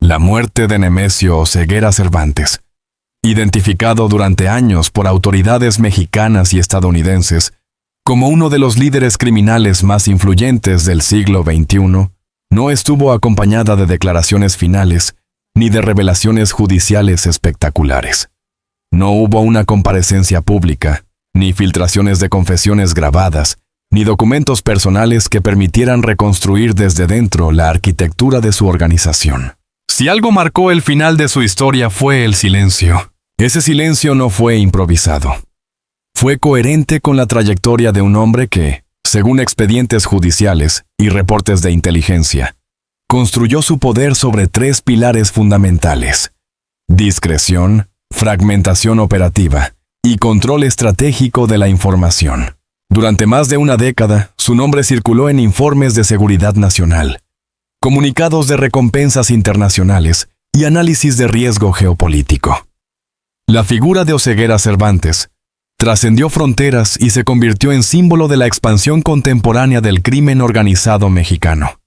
La muerte de Nemesio Oseguera Cervantes, identificado durante años por autoridades mexicanas y estadounidenses como uno de los líderes criminales más influyentes del siglo XXI, no estuvo acompañada de declaraciones finales ni de revelaciones judiciales espectaculares. No hubo una comparecencia pública, ni filtraciones de confesiones grabadas, ni documentos personales que permitieran reconstruir desde dentro la arquitectura de su organización. Si algo marcó el final de su historia fue el silencio. Ese silencio no fue improvisado. Fue coherente con la trayectoria de un hombre que, según expedientes judiciales y reportes de inteligencia, construyó su poder sobre 3 pilares fundamentales: discreción, fragmentación operativa y control estratégico de la información. Durante más de una década, su nombre circuló en informes de seguridad nacional, comunicados de recompensas internacionales y análisis de riesgo geopolítico. La figura de Oseguera Cervantes trascendió fronteras y se convirtió en símbolo de la expansión contemporánea del crimen organizado mexicano.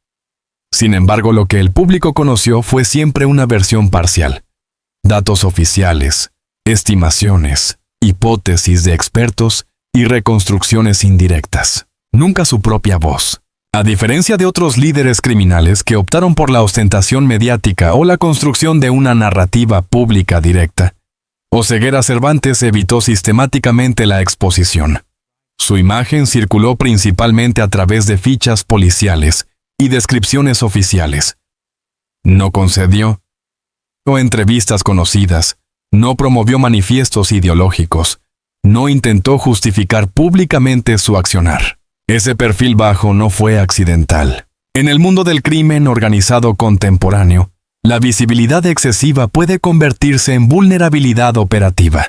Sin embargo, lo que el público conoció fue siempre una versión parcial. Datos oficiales, estimaciones, hipótesis de expertos y reconstrucciones indirectas. Nunca su propia voz. A diferencia de otros líderes criminales que optaron por la ostentación mediática o la construcción de una narrativa pública directa, Oseguera Cervantes evitó sistemáticamente la exposición. Su imagen circuló principalmente a través de fichas policiales y descripciones oficiales. No concedió entrevistas conocidas, no promovió manifiestos ideológicos, no intentó justificar públicamente su accionar. Ese perfil bajo no fue accidental. En el mundo del crimen organizado contemporáneo, la visibilidad excesiva puede convertirse en vulnerabilidad operativa.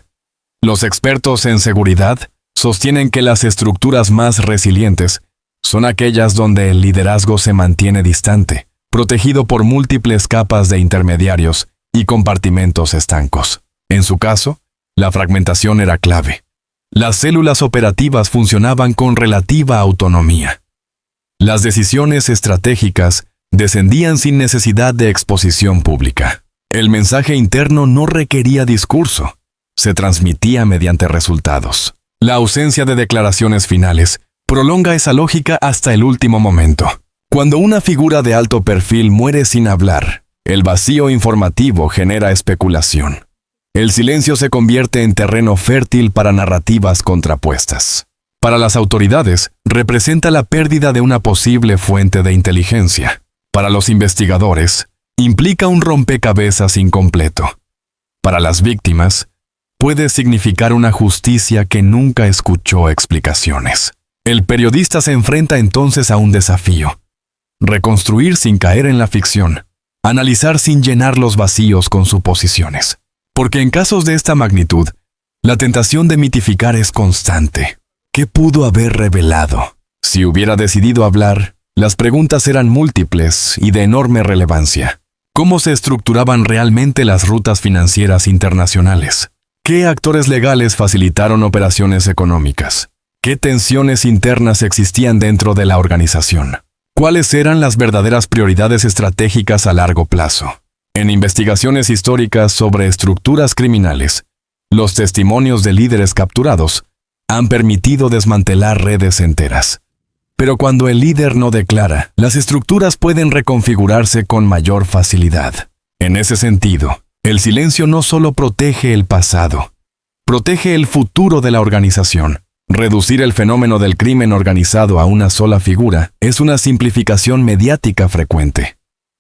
Los expertos en seguridad sostienen que las estructuras más resilientes son aquellas donde el liderazgo se mantiene distante, protegido por múltiples capas de intermediarios y compartimentos estancos. En su caso, la fragmentación era clave. Las células operativas funcionaban con relativa autonomía. Las decisiones estratégicas descendían sin necesidad de exposición pública. El mensaje interno no requería discurso, se transmitía mediante resultados. La ausencia de declaraciones finales prolonga esa lógica hasta el último momento. Cuando una figura de alto perfil muere sin hablar, el vacío informativo genera especulación. El silencio se convierte en terreno fértil para narrativas contrapuestas. Para las autoridades, representa la pérdida de una posible fuente de inteligencia. Para los investigadores, implica un rompecabezas incompleto. Para las víctimas, puede significar una justicia que nunca escuchó explicaciones. El periodista se enfrenta entonces a un desafío: reconstruir sin caer en la ficción, analizar sin llenar los vacíos con suposiciones. Porque en casos de esta magnitud, la tentación de mitificar es constante. ¿Qué pudo haber revelado? Si hubiera decidido hablar, las preguntas eran múltiples y de enorme relevancia. ¿Cómo se estructuraban realmente las rutas financieras internacionales? ¿Qué actores legales facilitaron operaciones económicas? ¿Qué tensiones internas existían dentro de la organización? ¿Cuáles eran las verdaderas prioridades estratégicas a largo plazo? En investigaciones históricas sobre estructuras criminales, los testimonios de líderes capturados han permitido desmantelar redes enteras. Pero cuando el líder no declara, las estructuras pueden reconfigurarse con mayor facilidad. En ese sentido, el silencio no solo protege el pasado, protege el futuro de la organización. Reducir el fenómeno del crimen organizado a una sola figura es una simplificación mediática frecuente.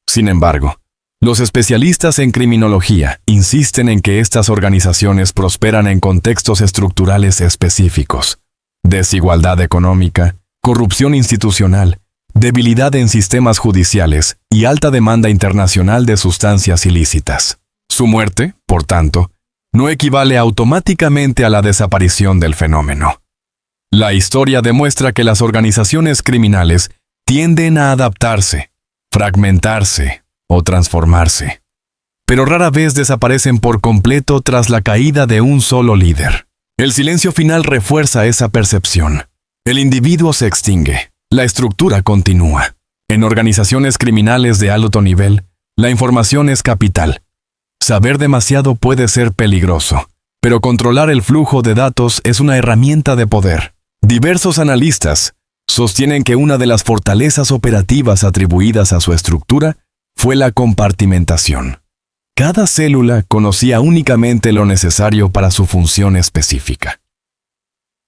Sin embargo, los especialistas en criminología insisten en que estas organizaciones prosperan en contextos estructurales específicos: desigualdad económica, corrupción institucional, debilidad en sistemas judiciales y alta demanda internacional de sustancias ilícitas. Su muerte, por tanto, no equivale automáticamente a la desaparición del fenómeno. La historia demuestra que las organizaciones criminales tienden a adaptarse, fragmentarse o transformarse, pero rara vez desaparecen por completo tras la caída de un solo líder. El silencio final refuerza esa percepción. El individuo se extingue, la estructura continúa. En organizaciones criminales de alto nivel, La información es capital. Saber demasiado puede ser peligroso, pero controlar el flujo de datos es una herramienta de poder. Diversos analistas sostienen que una de las fortalezas operativas atribuidas a su estructura fue la compartimentación. Cada célula conocía únicamente lo necesario para su función específica.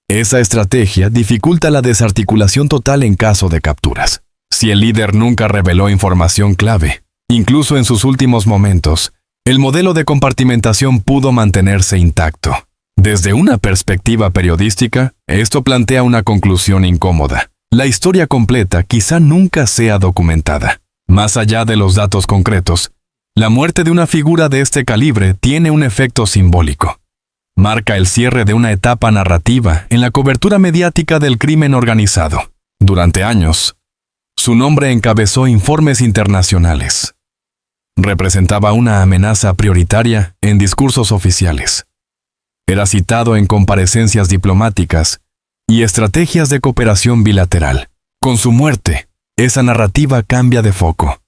Esa estrategia dificulta la desarticulación total en caso de capturas. Si el líder nunca reveló información clave, incluso en sus últimos momentos, el modelo de compartimentación pudo mantenerse intacto. Desde una perspectiva periodística, esto plantea una conclusión incómoda. La historia completa quizá nunca sea documentada. Más allá de los datos concretos, la muerte de una figura de este calibre tiene un efecto simbólico. Marca el cierre de una etapa narrativa en la cobertura mediática del crimen organizado. Durante años, su nombre encabezó informes internacionales. Representaba una amenaza prioritaria en discursos oficiales. Era citado en comparecencias diplomáticas y estrategias de cooperación bilateral. Con su muerte, esa narrativa cambia de foco,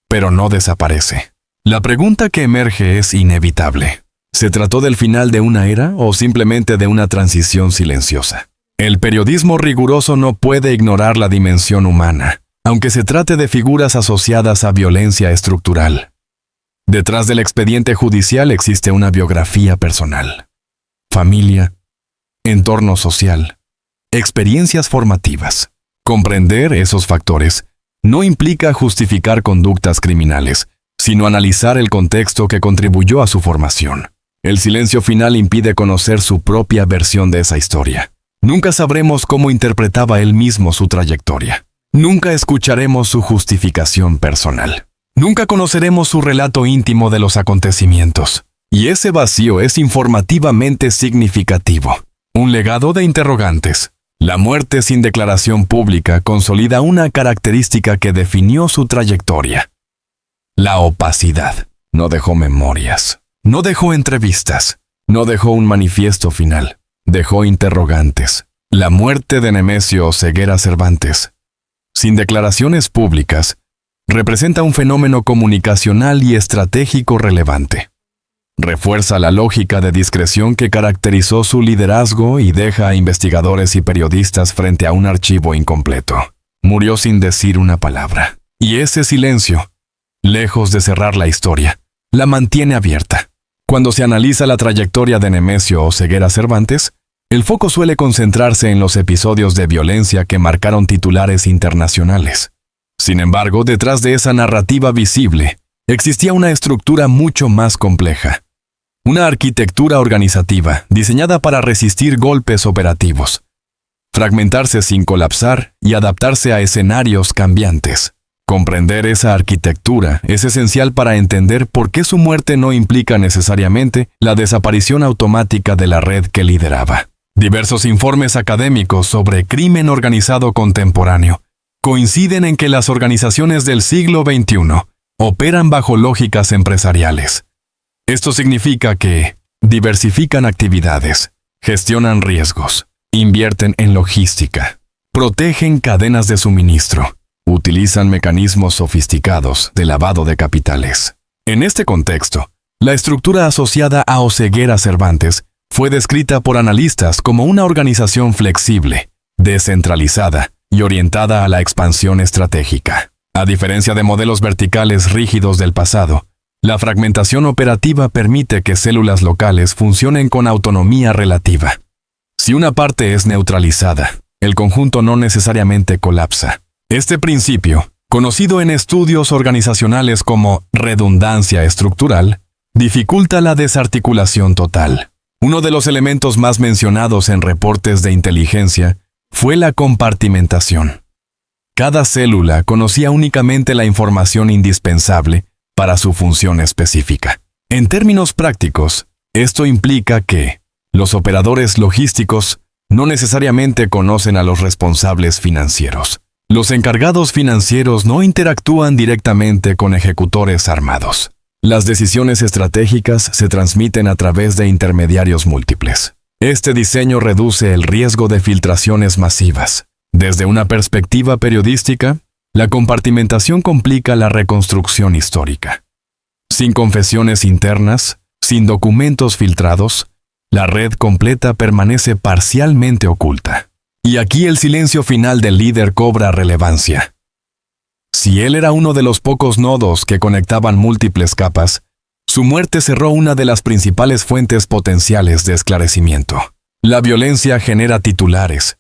pero no desaparece. La pregunta que emerge es inevitable. ¿Se trató del final de una era o simplemente de una transición silenciosa? El periodismo riguroso no puede ignorar la dimensión humana, aunque se trate de figuras asociadas a violencia estructural. Detrás del expediente judicial existe una biografía personal. Familia, entorno social, experiencias formativas. Comprender esos factores no implica justificar conductas criminales, sino analizar el contexto que contribuyó a su formación. El silencio final impide conocer su propia versión de esa historia. Nunca sabremos cómo interpretaba él mismo su trayectoria. Nunca escucharemos su justificación personal. Nunca conoceremos su relato íntimo de los acontecimientos. Y ese vacío es informativamente significativo. Un legado de interrogantes. La muerte sin declaración pública consolida una característica que definió su trayectoria. La opacidad. No dejó memorias. No dejó entrevistas. No dejó un manifiesto final. Dejó interrogantes. La muerte de Nemesio Oseguera Cervantes, sin declaraciones públicas, representa un fenómeno comunicacional y estratégico relevante. Refuerza la lógica de discreción que caracterizó su liderazgo y deja a investigadores y periodistas frente a un archivo incompleto. Murió sin decir una palabra. Y ese silencio, lejos de cerrar la historia, la mantiene abierta. Cuando se analiza la trayectoria de Nemesio Oseguera Cervantes, el foco suele concentrarse en los episodios de violencia que marcaron titulares internacionales. Sin embargo, detrás de esa narrativa visible, existía una estructura mucho más compleja. Una arquitectura organizativa diseñada para resistir golpes operativos, fragmentarse sin colapsar y adaptarse a escenarios cambiantes. Comprender esa arquitectura es esencial para entender por qué su muerte no implica necesariamente la desaparición automática de la red que lideraba. Diversos informes académicos sobre crimen organizado contemporáneo coinciden en que las organizaciones del siglo XXI operan bajo lógicas empresariales. Esto significa que diversifican actividades, gestionan riesgos, invierten en logística, protegen cadenas de suministro, utilizan mecanismos sofisticados de lavado de capitales. En este contexto, la estructura asociada a Oseguera Cervantes fue descrita por analistas como una organización flexible, descentralizada y orientada a la expansión estratégica. A diferencia de modelos verticales rígidos del pasado, la fragmentación operativa permite que células locales funcionen con autonomía relativa. Si una parte es neutralizada, el conjunto no necesariamente colapsa. Este principio, conocido en estudios organizacionales como redundancia estructural, dificulta la desarticulación total. Uno de los elementos más mencionados en reportes de inteligencia fue la compartimentación. Cada célula conocía únicamente la información indispensable para su función específica. En términos prácticos, esto implica que los operadores logísticos no necesariamente conocen a los responsables financieros. Los encargados financieros no interactúan directamente con ejecutores armados. Las decisiones estratégicas se transmiten a través de intermediarios múltiples. Este diseño reduce el riesgo de filtraciones masivas. Desde una perspectiva periodística, La compartimentación complica la reconstrucción histórica. Sin confesiones internas, sin documentos filtrados, la red completa permanece parcialmente oculta. Y aquí el silencio final del líder cobra relevancia. Si él era uno de los pocos nodos que conectaban múltiples capas, su muerte cerró una de las principales fuentes potenciales de esclarecimiento. La violencia genera titulares.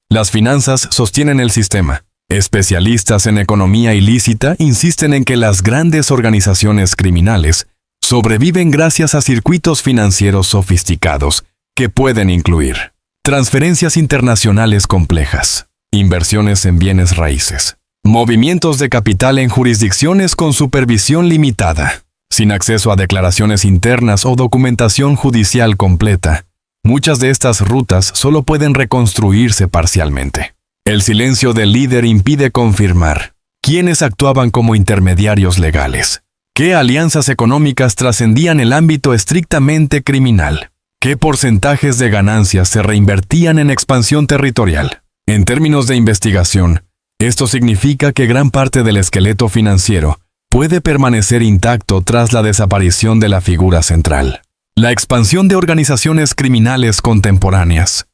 Las finanzas sostienen el sistema. Especialistas en economía ilícita insisten en que las grandes organizaciones criminales sobreviven gracias a circuitos financieros sofisticados que pueden incluir transferencias internacionales complejas, inversiones en bienes raíces, movimientos de capital en jurisdicciones con supervisión limitada, sin acceso a declaraciones internas o documentación judicial completa. Muchas de estas rutas solo pueden reconstruirse parcialmente. El silencio del líder impide confirmar quiénes actuaban como intermediarios legales, qué alianzas económicas trascendían el ámbito estrictamente criminal, qué porcentajes de ganancias se reinvertían en expansión territorial. En términos de investigación, esto significa que gran parte del esqueleto financiero puede permanecer intacto tras la desaparición de la figura central. La expansión de organizaciones criminales contemporáneas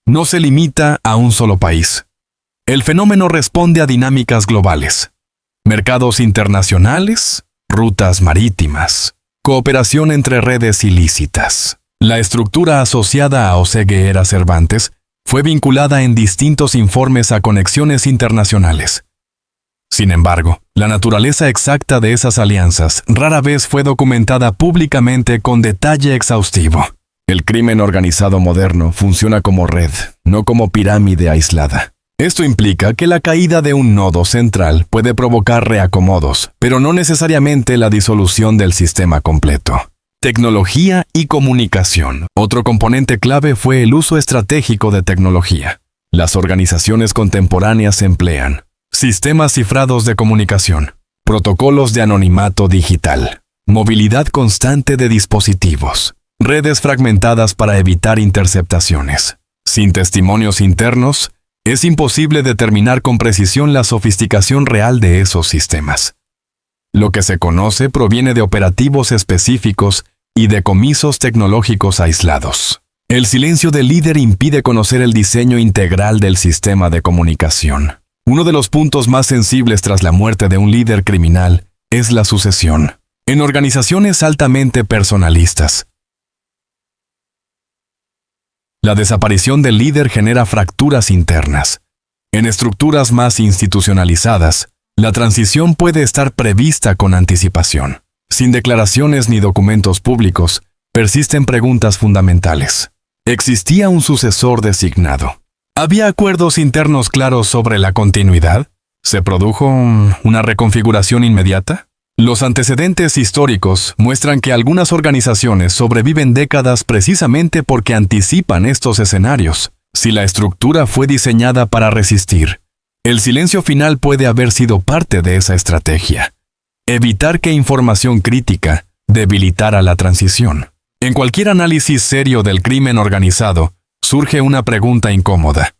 no se limita a un solo país. El fenómeno responde a dinámicas globales, mercados internacionales, rutas marítimas, cooperación entre redes ilícitas. La estructura asociada a Oseguera Cervantes fue vinculada en distintos informes a conexiones internacionales. Sin embargo, la naturaleza exacta de esas alianzas rara vez fue documentada públicamente con detalle exhaustivo. El crimen organizado moderno funciona como red, no como pirámide aislada. Esto implica que la caída de un nodo central puede provocar reacomodos, pero no necesariamente la disolución del sistema completo. Tecnología y comunicación. Otro componente clave fue el uso estratégico de tecnología. Las organizaciones contemporáneas emplean sistemas cifrados de comunicación, protocolos de anonimato digital, movilidad constante de dispositivos, redes fragmentadas para evitar interceptaciones. Sin testimonios internos, es imposible determinar con precisión la sofisticación real de esos sistemas. Lo que se conoce proviene de operativos específicos y decomisos tecnológicos aislados. El silencio del líder impide conocer el diseño integral del sistema de comunicación. Uno de los puntos más sensibles tras la muerte de un líder criminal es la sucesión. En organizaciones altamente personalistas, la desaparición del líder genera fracturas internas. En estructuras más institucionalizadas, la transición puede estar prevista con anticipación. Sin declaraciones ni documentos públicos, persisten preguntas fundamentales. ¿Existía un sucesor designado? ¿Había acuerdos internos claros sobre la continuidad? ¿Se produjo una reconfiguración inmediata? Los antecedentes históricos muestran que algunas organizaciones sobreviven décadas precisamente porque anticipan estos escenarios. Si la estructura fue diseñada para resistir, el silencio final puede haber sido parte de esa estrategia. Evitar que información crítica debilitara la transición. En cualquier análisis serio del crimen organizado, surge una pregunta incómoda.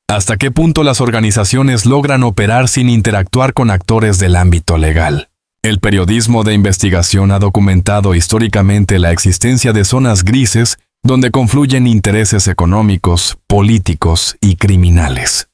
¿Hasta qué punto las organizaciones logran operar sin interactuar con actores del ámbito legal? El periodismo de investigación ha documentado históricamente la existencia de zonas grises donde confluyen intereses económicos, políticos y criminales.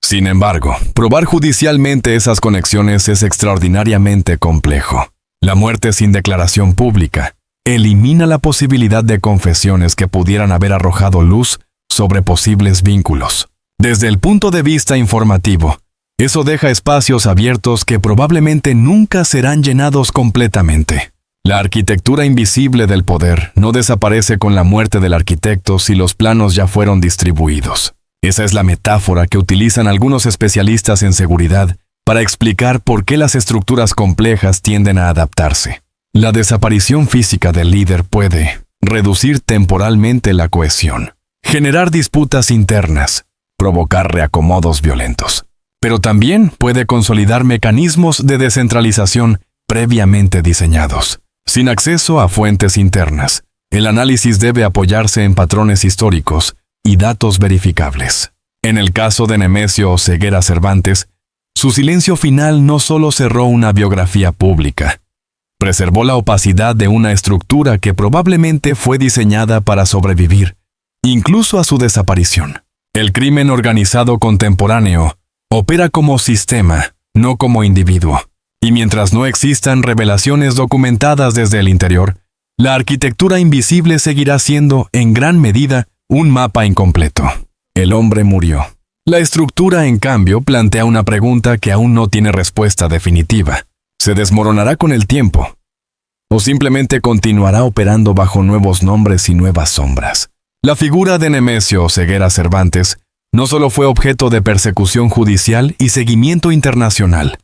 Sin embargo, probar judicialmente esas conexiones es extraordinariamente complejo. La muerte sin declaración pública elimina la posibilidad de confesiones que pudieran haber arrojado luz sobre posibles vínculos. Desde el punto de vista informativo, eso deja espacios abiertos que probablemente nunca serán llenados completamente. La arquitectura invisible del poder no desaparece con la muerte del arquitecto si los planos ya fueron distribuidos. Esa es la metáfora que utilizan algunos especialistas en seguridad para explicar por qué las estructuras complejas tienden a adaptarse. La desaparición física del líder puede reducir temporalmente la cohesión, generar disputas internas, provocar reacomodos violentos. Pero también puede consolidar mecanismos de descentralización previamente diseñados. Sin acceso a fuentes internas, el análisis debe apoyarse en patrones históricos y datos verificables. En el caso de Nemesio Oseguera Cervantes, Su silencio final no solo cerró una biografía pública, preservó la opacidad de una estructura que probablemente fue diseñada para sobrevivir, incluso a su desaparición. El crimen organizado contemporáneo opera como sistema, no como individuo, y mientras no existan revelaciones documentadas desde el interior, la arquitectura invisible seguirá siendo, en gran medida, un mapa incompleto. El hombre murió. La estructura, en cambio, plantea una pregunta que aún no tiene respuesta definitiva. ¿Se desmoronará con el tiempo? ¿O simplemente continuará operando bajo nuevos nombres y nuevas sombras? La figura de Nemesio Oseguera Cervantes no solo fue objeto de persecución judicial y seguimiento internacional,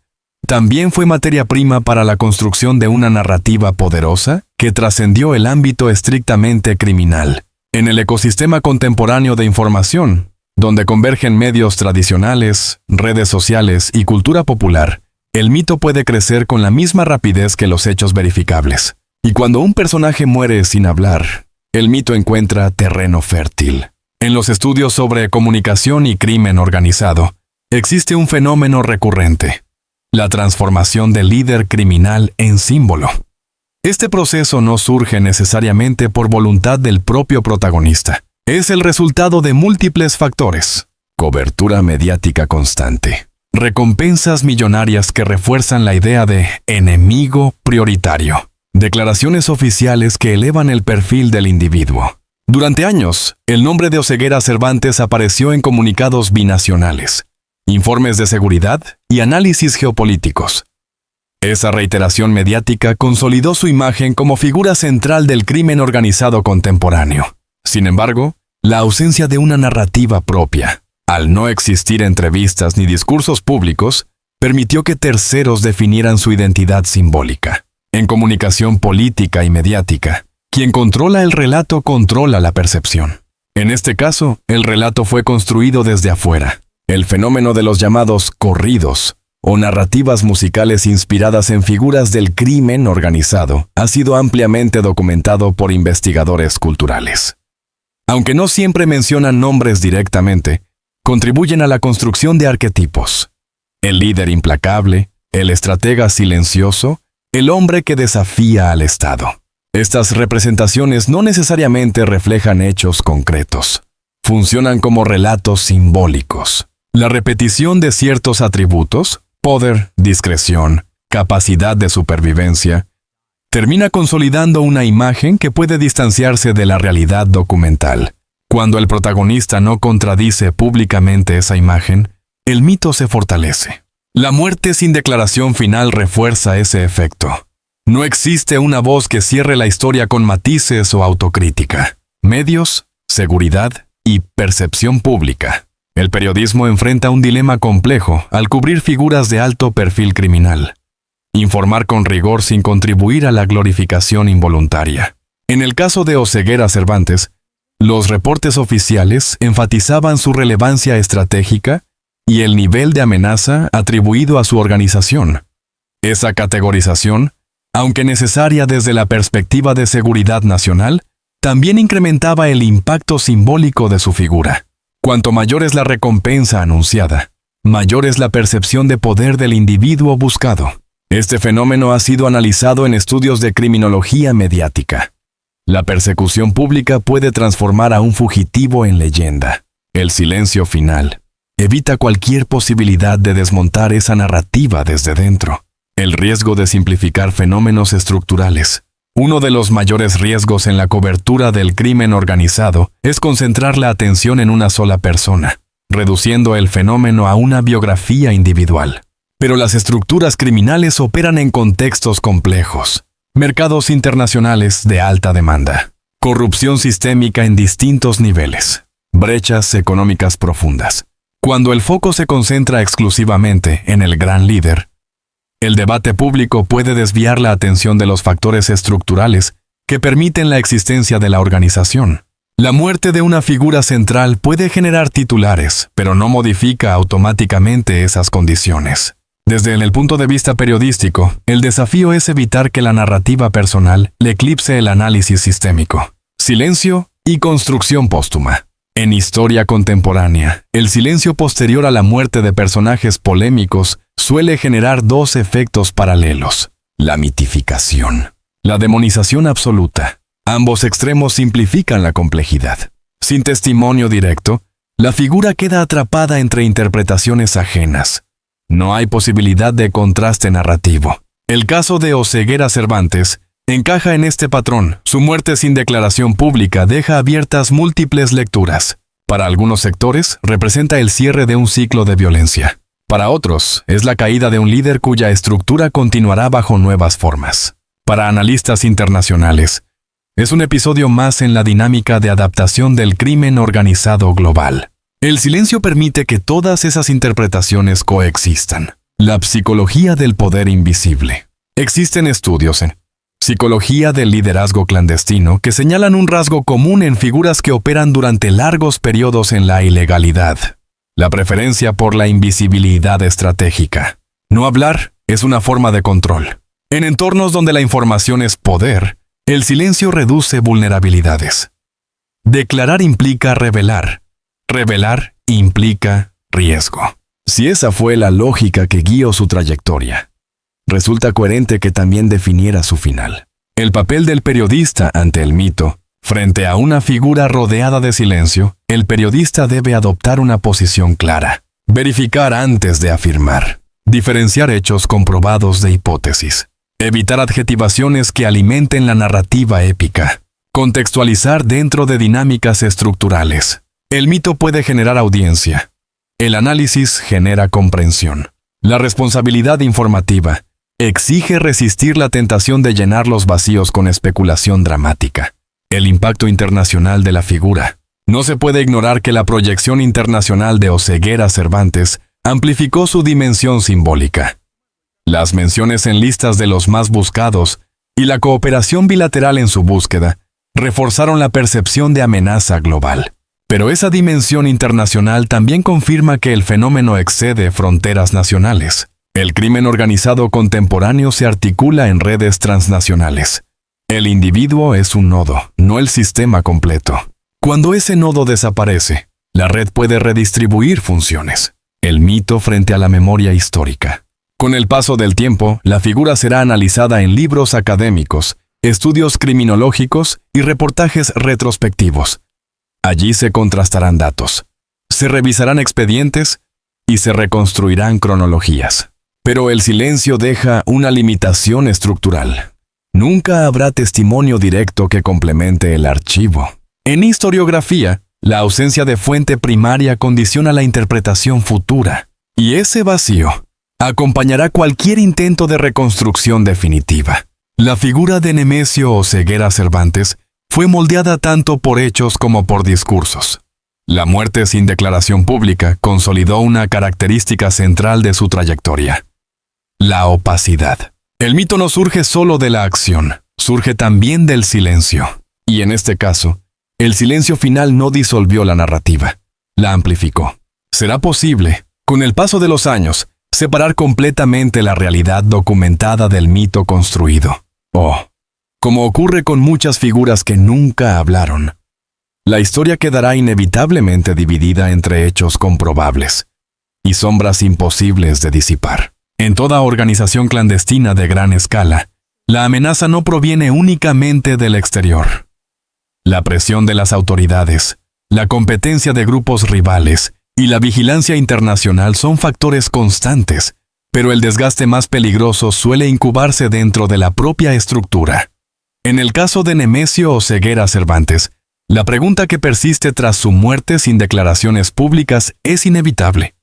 también fue materia prima para la construcción de una narrativa poderosa que trascendió el ámbito estrictamente criminal. En el ecosistema contemporáneo de información, donde convergen medios tradicionales, redes sociales y cultura popular, el mito puede crecer con la misma rapidez que los hechos verificables. Y cuando un personaje muere sin hablar, el mito encuentra terreno fértil. En los estudios sobre comunicación y crimen organizado, existe un fenómeno recurrente: la transformación del líder criminal en símbolo. Este proceso no surge necesariamente por voluntad del propio protagonista. Es el resultado de múltiples factores: cobertura mediática constante, recompensas millonarias que refuerzan la idea de enemigo prioritario, declaraciones oficiales que elevan el perfil del individuo. Durante años, el nombre de Oseguera Cervantes apareció en comunicados binacionales, informes de seguridad y análisis geopolíticos. Esa reiteración mediática consolidó su imagen como figura central del crimen organizado contemporáneo. Sin embargo, la ausencia de una narrativa propia, al no existir entrevistas ni discursos públicos, permitió que terceros definieran su identidad simbólica. En comunicación política y mediática, quien controla el relato controla la percepción. En este caso, el relato fue construido desde afuera. El fenómeno de los llamados corridos, o narrativas musicales inspiradas en figuras del crimen organizado, ha sido ampliamente documentado por investigadores culturales. Aunque no siempre mencionan nombres directamente, contribuyen a la construcción de arquetipos. El líder implacable, el estratega silencioso, el hombre que desafía al Estado. Estas representaciones no necesariamente reflejan hechos concretos. Funcionan como relatos simbólicos. La repetición de ciertos atributos, poder, discreción, capacidad de supervivencia, termina consolidando una imagen que puede distanciarse de la realidad documental. Cuando el protagonista no contradice públicamente esa imagen, el mito se fortalece. La muerte sin declaración final refuerza ese efecto. No existe una voz que cierre la historia con matices o autocrítica. Medios, seguridad y percepción pública. El periodismo enfrenta un dilema complejo al cubrir figuras de alto perfil criminal. Informar con rigor sin contribuir a la glorificación involuntaria. En el caso de Oseguera Cervantes, los reportes oficiales enfatizaban su relevancia estratégica y el nivel de amenaza atribuido a su organización. Esa categorización, aunque necesaria desde la perspectiva de seguridad nacional, también incrementaba el impacto simbólico de su figura. Cuanto mayor es la recompensa anunciada, mayor es la percepción de poder del individuo buscado. Este fenómeno ha sido analizado en estudios de criminología mediática. La persecución pública puede transformar a un fugitivo en leyenda. El silencio final evita cualquier posibilidad de desmontar esa narrativa desde dentro. El riesgo de simplificar fenómenos estructurales. Uno de los mayores riesgos en la cobertura del crimen organizado es concentrar la atención en una sola persona, reduciendo el fenómeno a una biografía individual. Pero las estructuras criminales operan en contextos complejos. Mercados internacionales de alta demanda. Corrupción sistémica en distintos niveles. Brechas económicas profundas. Cuando el foco se concentra exclusivamente en el gran líder, el debate público puede desviar la atención de los factores estructurales que permiten la existencia de la organización. La muerte de una figura central puede generar titulares, pero no modifica automáticamente esas condiciones. Desde el punto de vista periodístico, el desafío es evitar que la narrativa personal le eclipse el análisis sistémico. Silencio y construcción póstuma. En historia contemporánea, el silencio posterior a la muerte de personajes polémicos suele generar dos efectos paralelos: la mitificación, la demonización absoluta. Ambos extremos simplifican la complejidad. Sin testimonio directo, la figura queda atrapada entre interpretaciones ajenas. No hay posibilidad de contraste narrativo. El caso de Oseguera Cervantes encaja en este patrón. Su muerte sin declaración pública deja abiertas múltiples lecturas. Para algunos sectores, representa el cierre de un ciclo de violencia. Para otros, es la caída de un líder cuya estructura continuará bajo nuevas formas. Para analistas internacionales, es un episodio más en la dinámica de adaptación del crimen organizado global. El silencio permite que todas esas interpretaciones coexistan. La psicología del poder invisible. Existen estudios en psicología del liderazgo clandestino que señalan un rasgo común en figuras que operan durante largos periodos en la ilegalidad: la preferencia por la invisibilidad estratégica. No hablar es una forma de control. En entornos donde la información es poder, el silencio reduce vulnerabilidades. Declarar implica revelar. Revelar implica riesgo. Si esa fue la lógica que guió su trayectoria, resulta coherente que también definiera su final. El papel del periodista ante el mito. Frente a una figura rodeada de silencio, el periodista debe adoptar una posición clara. Verificar antes de afirmar. Diferenciar hechos comprobados de hipótesis. Evitar adjetivaciones que alimenten la narrativa épica. Contextualizar dentro de dinámicas estructurales. El mito puede generar audiencia. El análisis genera comprensión. La responsabilidad informativa exige resistir la tentación de llenar los vacíos con especulación dramática. El impacto internacional de la figura. No se puede ignorar que la proyección internacional de Oseguera Cervantes amplificó su dimensión simbólica. Las menciones en listas de los más buscados y la cooperación bilateral en su búsqueda reforzaron la percepción de amenaza global. Pero esa dimensión internacional también confirma que el fenómeno excede fronteras nacionales. El crimen organizado contemporáneo se articula en redes transnacionales. El individuo es un nodo, no el sistema completo. Cuando ese nodo desaparece, la red puede redistribuir funciones. El mito frente a la memoria histórica. Con el paso del tiempo, la figura será analizada en libros académicos, estudios criminológicos y reportajes retrospectivos. Allí se contrastarán datos, se revisarán expedientes y se reconstruirán cronologías. Pero el silencio deja una limitación estructural. Nunca habrá testimonio directo que complemente el archivo. En historiografía, la ausencia de fuente primaria condiciona la interpretación futura, y ese vacío acompañará cualquier intento de reconstrucción definitiva. La figura de Nemesio Oseguera Cervantes fue moldeada tanto por hechos como por discursos. La muerte sin declaración pública consolidó una característica central de su trayectoria: la opacidad. El mito no surge solo de la acción, surge también del silencio. Y en este caso, el silencio final no disolvió la narrativa, la amplificó. ¿Será posible, con el paso de los años, separar completamente la realidad documentada del mito construido? Como ocurre con muchas figuras que nunca hablaron, la historia quedará inevitablemente dividida entre hechos comprobables y sombras imposibles de disipar. En toda organización clandestina de gran escala, la amenaza no proviene únicamente del exterior. La presión de las autoridades, la competencia de grupos rivales y la vigilancia internacional son factores constantes, pero el desgaste más peligroso suele incubarse dentro de la propia estructura. En el caso de Nemesio Oseguera Cervantes, la pregunta que persiste tras su muerte sin declaraciones públicas es inevitable.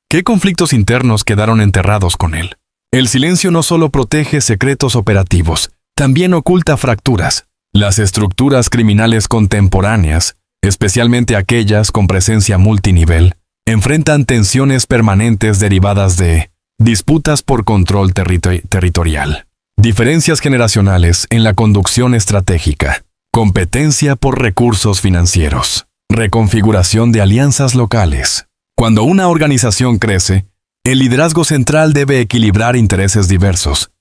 ¿Qué conflictos internos quedaron enterrados con él? El silencio no solo protege secretos operativos, también oculta fracturas. Las estructuras criminales contemporáneas, especialmente aquellas con presencia multinivel, enfrentan tensiones permanentes derivadas de disputas por control territorial, diferencias generacionales en la conducción estratégica, competencia por recursos financieros, reconfiguración de alianzas locales. Cuando una organización crece, el liderazgo central debe equilibrar intereses diversos.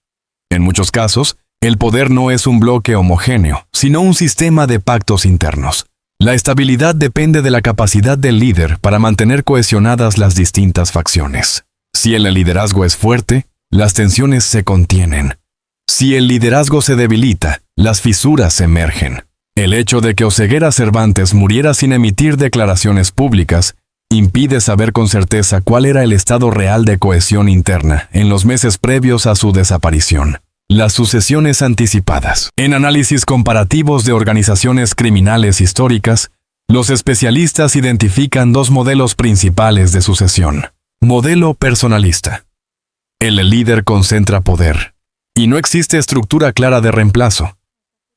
En muchos casos, el poder no es un bloque homogéneo, sino un sistema de pactos internos. La estabilidad depende de la capacidad del líder para mantener cohesionadas las distintas facciones. Si el liderazgo es fuerte, las tensiones se contienen. Si el liderazgo se debilita, las fisuras emergen. El hecho de que Oseguera Cervantes muriera sin emitir declaraciones públicas impide saber con certeza cuál era el estado real de cohesión interna en los meses previos a su desaparición. Las sucesiones anticipadas. En análisis comparativos de organizaciones criminales históricas, los especialistas identifican dos modelos principales de sucesión. Modelo personalista. El líder concentra poder, y no existe estructura clara de reemplazo.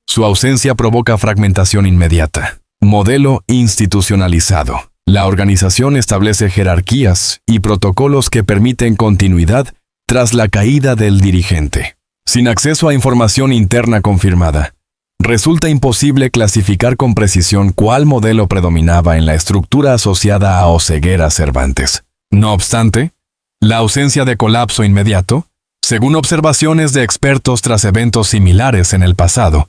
Su ausencia provoca fragmentación inmediata. Modelo institucionalizado. La organización establece jerarquías y protocolos que permiten continuidad tras la caída del dirigente. Sin acceso a información interna confirmada, resulta imposible clasificar con precisión cuál modelo predominaba en la estructura asociada a Oseguera Cervantes. No obstante, la ausencia de colapso inmediato, según observaciones de expertos tras eventos similares en el pasado,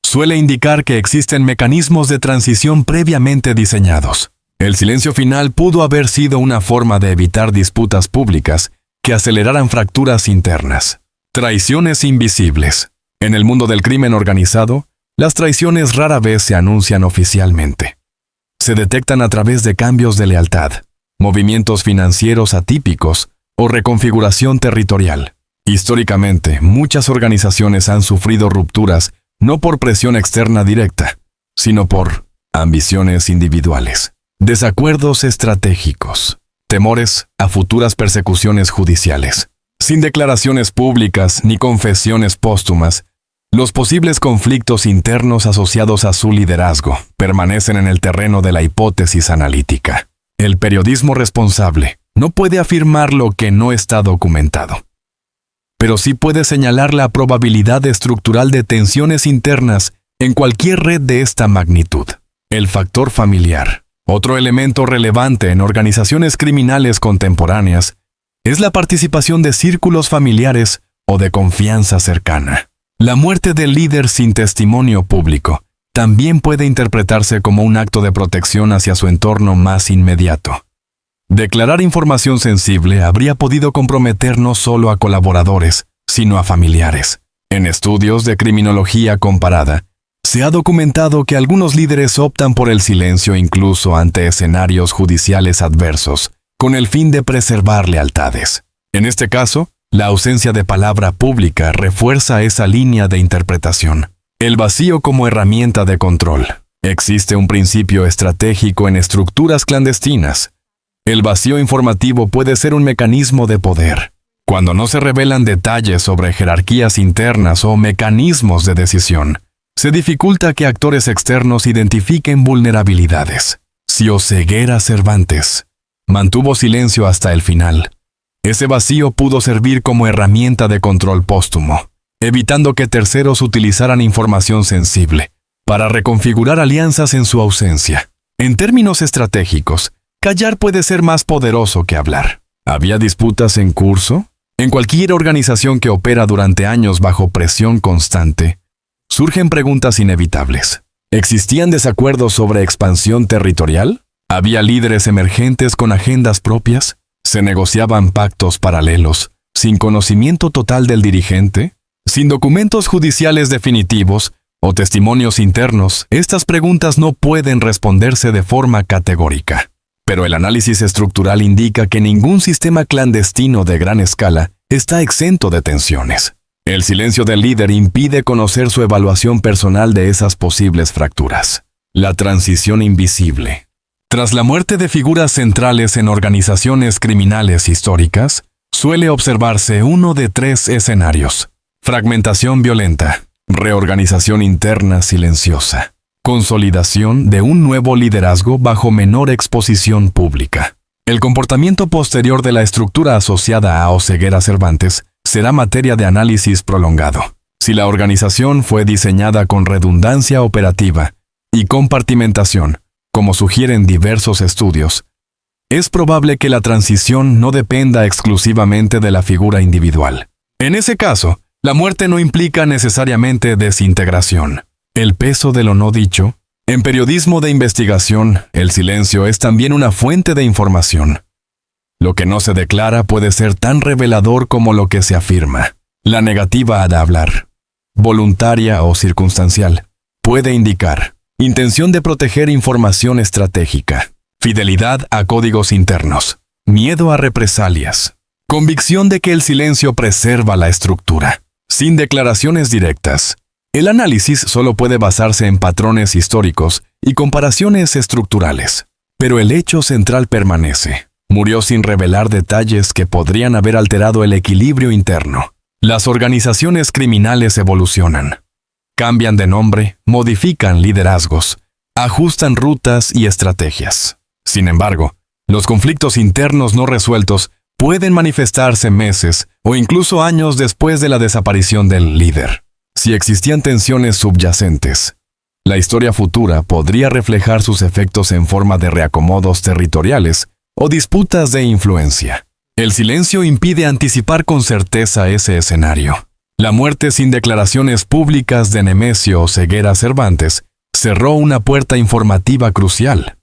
suele indicar que existen mecanismos de transición previamente diseñados. El silencio final pudo haber sido una forma de evitar disputas públicas que aceleraran fracturas internas. Traiciones invisibles. En el mundo del crimen organizado, las traiciones rara vez se anuncian oficialmente. Se detectan a través de cambios de lealtad, movimientos financieros atípicos o reconfiguración territorial. Históricamente, muchas organizaciones han sufrido rupturas no por presión externa directa, sino por ambiciones individuales, desacuerdos estratégicos, temores a futuras persecuciones judiciales. Sin declaraciones públicas ni confesiones póstumas, los posibles conflictos internos asociados a su liderazgo permanecen en el terreno de la hipótesis analítica. El periodismo responsable no puede afirmar lo que no está documentado, pero sí puede señalar la probabilidad estructural de tensiones internas en cualquier red de esta magnitud. El factor familiar. Otro elemento relevante en organizaciones criminales contemporáneas es la participación de círculos familiares o de confianza cercana. La muerte del líder sin testimonio público también puede interpretarse como un acto de protección hacia su entorno más inmediato. Declarar información sensible habría podido comprometer no solo a colaboradores, sino a familiares. En estudios de criminología comparada, se ha documentado que algunos líderes optan por el silencio incluso ante escenarios judiciales adversos, con el fin de preservar lealtades. En este caso, la ausencia de palabra pública refuerza esa línea de interpretación. El vacío como herramienta de control. Existe un principio estratégico en estructuras clandestinas. El vacío informativo puede ser un mecanismo de poder. Cuando no se revelan detalles sobre jerarquías internas o mecanismos de decisión, se dificulta que actores externos identifiquen vulnerabilidades. Si Oseguera Cervantes mantuvo silencio hasta el final, ese vacío pudo servir como herramienta de control póstumo, evitando que terceros utilizaran información sensible para reconfigurar alianzas en su ausencia. En términos estratégicos, callar puede ser más poderoso que hablar. ¿Había disputas en curso? En cualquier organización que opera durante años bajo presión constante, surgen preguntas inevitables. ¿Existían desacuerdos sobre expansión territorial? ¿Había líderes emergentes con agendas propias? ¿Se negociaban pactos paralelos, sin conocimiento total del dirigente? Sin documentos judiciales definitivos o testimonios internos, estas preguntas no pueden responderse de forma categórica. Pero el análisis estructural indica que ningún sistema clandestino de gran escala está exento de tensiones. El silencio del líder impide conocer su evaluación personal de esas posibles fracturas. La transición invisible. Tras la muerte de figuras centrales en organizaciones criminales históricas, suele observarse uno de tres escenarios: fragmentación violenta, reorganización interna silenciosa, consolidación de un nuevo liderazgo bajo menor exposición pública. El comportamiento posterior de la estructura asociada a Oseguera Cervantes será materia de análisis prolongado. Si la organización fue diseñada con redundancia operativa y compartimentación, como sugieren diversos estudios, es probable que la transición no dependa exclusivamente de la figura individual. En ese caso, la muerte no implica necesariamente desintegración. El peso de lo no dicho En periodismo de investigación, el silencio es también una fuente de información. Lo que no se declara puede ser tan revelador como lo que se afirma. La negativa a hablar, voluntaria o circunstancial, puede indicar intención de proteger información estratégica, fidelidad a códigos internos, miedo a represalias, convicción de que el silencio preserva la estructura. Sin declaraciones directas, el análisis solo puede basarse en patrones históricos y comparaciones estructurales. Pero el hecho central permanece. Murió sin revelar detalles que podrían haber alterado el equilibrio interno. Las organizaciones criminales evolucionan. Cambian de nombre, modifican liderazgos, ajustan rutas y estrategias. Sin embargo, los conflictos internos no resueltos pueden manifestarse meses o incluso años después de la desaparición del líder. Si existían tensiones subyacentes, la historia futura podría reflejar sus efectos en forma de reacomodos territoriales o disputas de influencia. El silencio impide anticipar con certeza ese escenario. La muerte sin declaraciones públicas de Nemesio Oseguera Cervantes cerró una puerta informativa crucial.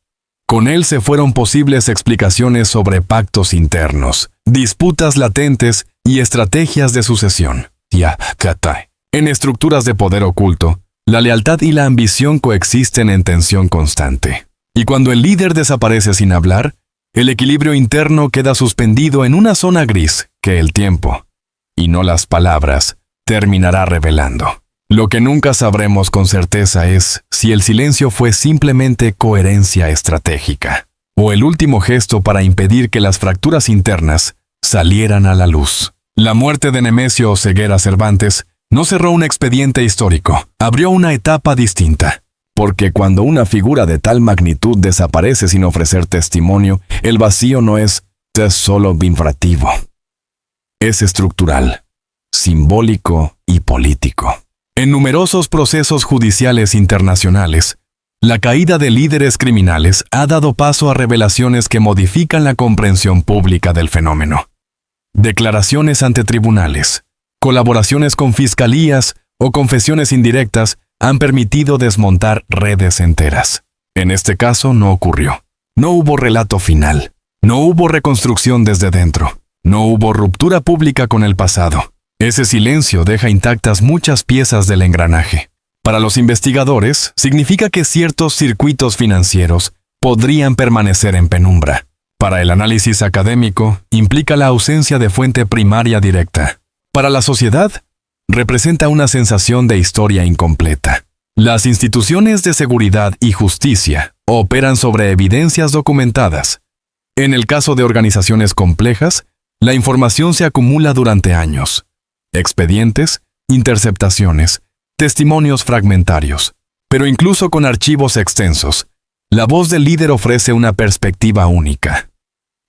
Con él se fueron posibles explicaciones sobre pactos internos, disputas latentes y estrategias de sucesión. En estructuras de poder oculto, la lealtad y la ambición coexisten en tensión constante. Y cuando el líder desaparece sin hablar, el equilibrio interno queda suspendido en una zona gris que el tiempo, y no las palabras, terminará revelando. Lo que nunca sabremos con certeza es si el silencio fue simplemente coherencia estratégica, o el último gesto para impedir que las fracturas internas salieran a la luz. La muerte de Nemesio Oseguera Cervantes no cerró un expediente histórico, abrió una etapa distinta. Porque cuando una figura de tal magnitud desaparece sin ofrecer testimonio, el vacío no es solo vingativo. Es estructural, simbólico y político. En numerosos procesos judiciales internacionales, la caída de líderes criminales ha dado paso a revelaciones que modifican la comprensión pública del fenómeno. Declaraciones ante tribunales, colaboraciones con fiscalías o confesiones indirectas han permitido desmontar redes enteras. En este caso no ocurrió. No hubo relato final. No hubo reconstrucción desde dentro. No hubo ruptura pública con el pasado. Ese silencio deja intactas muchas piezas del engranaje. Para los investigadores, significa que ciertos circuitos financieros podrían permanecer en penumbra. Para el análisis académico, implica la ausencia de fuente primaria directa. Para la sociedad, representa una sensación de historia incompleta. Las instituciones de seguridad y justicia operan sobre evidencias documentadas. En el caso de organizaciones complejas, la información se acumula durante años. Expedientes, interceptaciones, testimonios fragmentarios. Pero incluso con archivos extensos, la voz del líder ofrece una perspectiva única.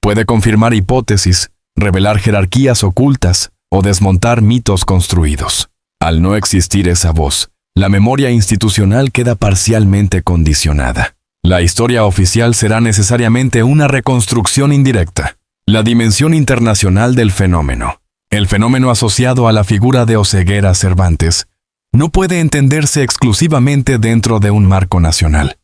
Puede confirmar hipótesis, revelar jerarquías ocultas, o desmontar mitos construidos. Al no existir esa voz, la memoria institucional queda parcialmente condicionada. La historia oficial será necesariamente una reconstrucción indirecta. La dimensión internacional del fenómeno. El fenómeno asociado a la figura de Oseguera Cervantes no puede entenderse exclusivamente dentro de un marco nacional.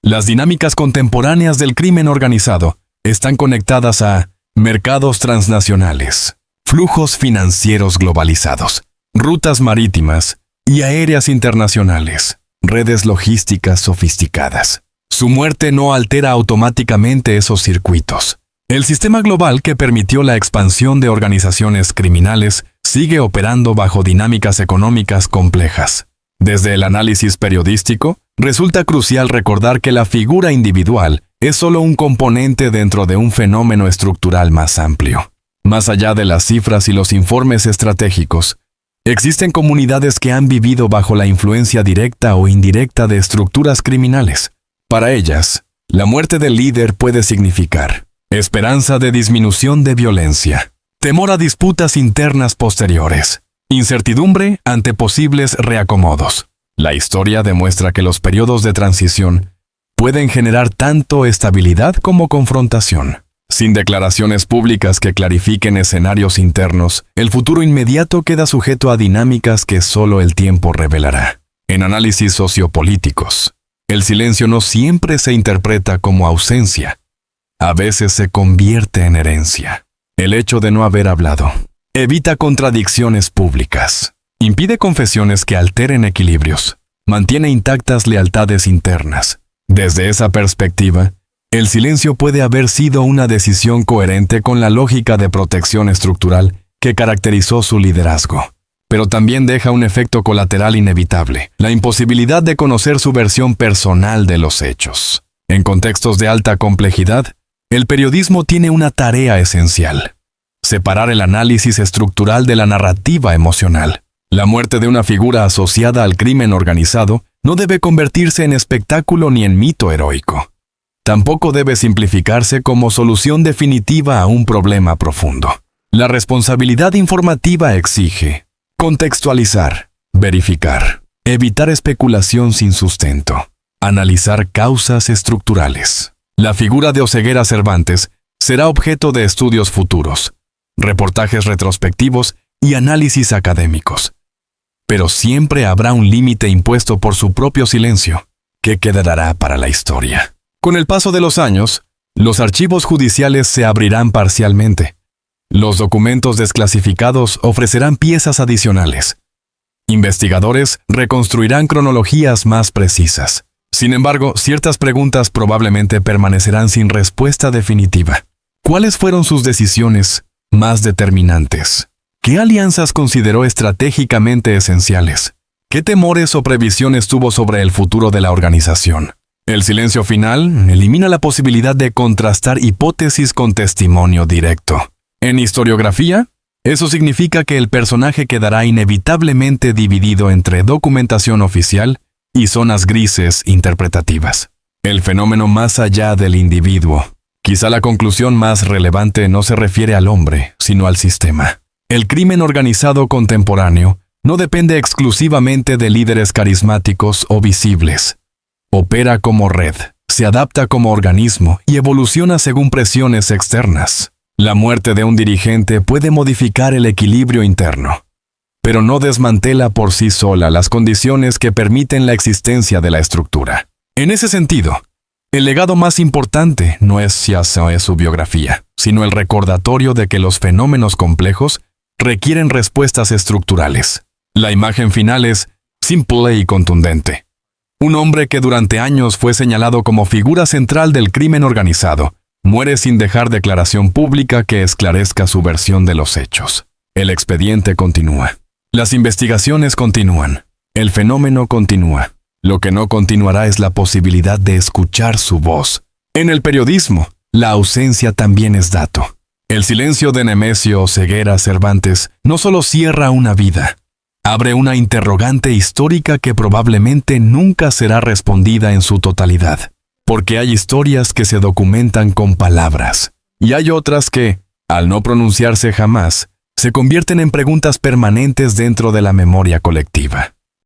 Las dinámicas contemporáneas del crimen organizado están conectadas a mercados transnacionales, flujos financieros globalizados, rutas marítimas y aéreas internacionales, redes logísticas sofisticadas. Su muerte no altera automáticamente esos circuitos. El sistema global que permitió la expansión de organizaciones criminales sigue operando bajo dinámicas económicas complejas. Desde el análisis periodístico, resulta crucial recordar que la figura individual es solo un componente dentro de un fenómeno estructural más amplio. Más allá de las cifras y los informes estratégicos, existen comunidades que han vivido bajo la influencia directa o indirecta de estructuras criminales. Para ellas, la muerte del líder puede significar esperanza de disminución de violencia, temor a disputas internas posteriores, incertidumbre ante posibles reacomodos. La historia demuestra que los periodos de transición pueden generar tanto estabilidad como confrontación. Sin declaraciones públicas que clarifiquen escenarios internos, el futuro inmediato queda sujeto a dinámicas que solo el tiempo revelará. En análisis sociopolíticos, El silencio no siempre se interpreta como ausencia. A veces se convierte en herencia. El hecho de no haber hablado evita contradicciones públicas, impide confesiones que alteren equilibrios, mantiene intactas lealtades internas. Desde esa perspectiva, el silencio puede haber sido una decisión coherente con la lógica de protección estructural que caracterizó su liderazgo. Pero también deja un efecto colateral inevitable, la imposibilidad de conocer su versión personal de los hechos. En contextos de alta complejidad, el periodismo tiene una tarea esencial: separar el análisis estructural de la narrativa emocional. La muerte de una figura asociada al crimen organizado no debe convertirse en espectáculo ni en mito heroico. Tampoco debe simplificarse como solución definitiva a un problema profundo. La responsabilidad informativa exige contextualizar, verificar, evitar especulación sin sustento, analizar causas estructurales. La figura de Oseguera Cervantes será objeto de estudios futuros, reportajes retrospectivos y análisis académicos. Pero siempre habrá un límite impuesto por su propio silencio, que quedará para la historia. Con el paso de los años, los archivos judiciales se abrirán parcialmente. Los documentos desclasificados ofrecerán piezas adicionales. Investigadores reconstruirán cronologías más precisas. Sin embargo, ciertas preguntas probablemente permanecerán sin respuesta definitiva. ¿Cuáles fueron sus decisiones más determinantes? ¿Qué alianzas consideró estratégicamente esenciales? ¿Qué temores o previsiones tuvo sobre el futuro de la organización? El silencio final elimina la posibilidad de contrastar hipótesis con testimonio directo. En historiografía, eso significa que el personaje quedará inevitablemente dividido entre documentación oficial y zonas grises interpretativas. El fenómeno más allá del individuo. Quizá la conclusión más relevante no se refiere al hombre, sino al sistema. El crimen organizado contemporáneo no depende exclusivamente de líderes carismáticos o visibles. Opera como red, se adapta como organismo y evoluciona según presiones externas. La muerte de un dirigente puede modificar el equilibrio interno, pero no desmantela por sí sola las condiciones que permiten la existencia de la estructura. En ese sentido, el legado más importante no es su biografía, sino el recordatorio de que los fenómenos complejos requieren respuestas estructurales. La imagen final es simple y contundente. Un hombre que durante años fue señalado como figura central del crimen organizado, muere sin dejar declaración pública que esclarezca su versión de los hechos. El expediente continúa. Las investigaciones continúan. El fenómeno continúa. Lo que no continuará es la posibilidad de escuchar su voz. En el periodismo, la ausencia también es dato. El silencio de Nemesio Oseguera Cervantes no solo cierra una vida, abre una interrogante histórica que probablemente nunca será respondida en su totalidad. Porque hay historias que se documentan con palabras, y hay otras que, al no pronunciarse jamás, se convierten en preguntas permanentes dentro de la memoria colectiva.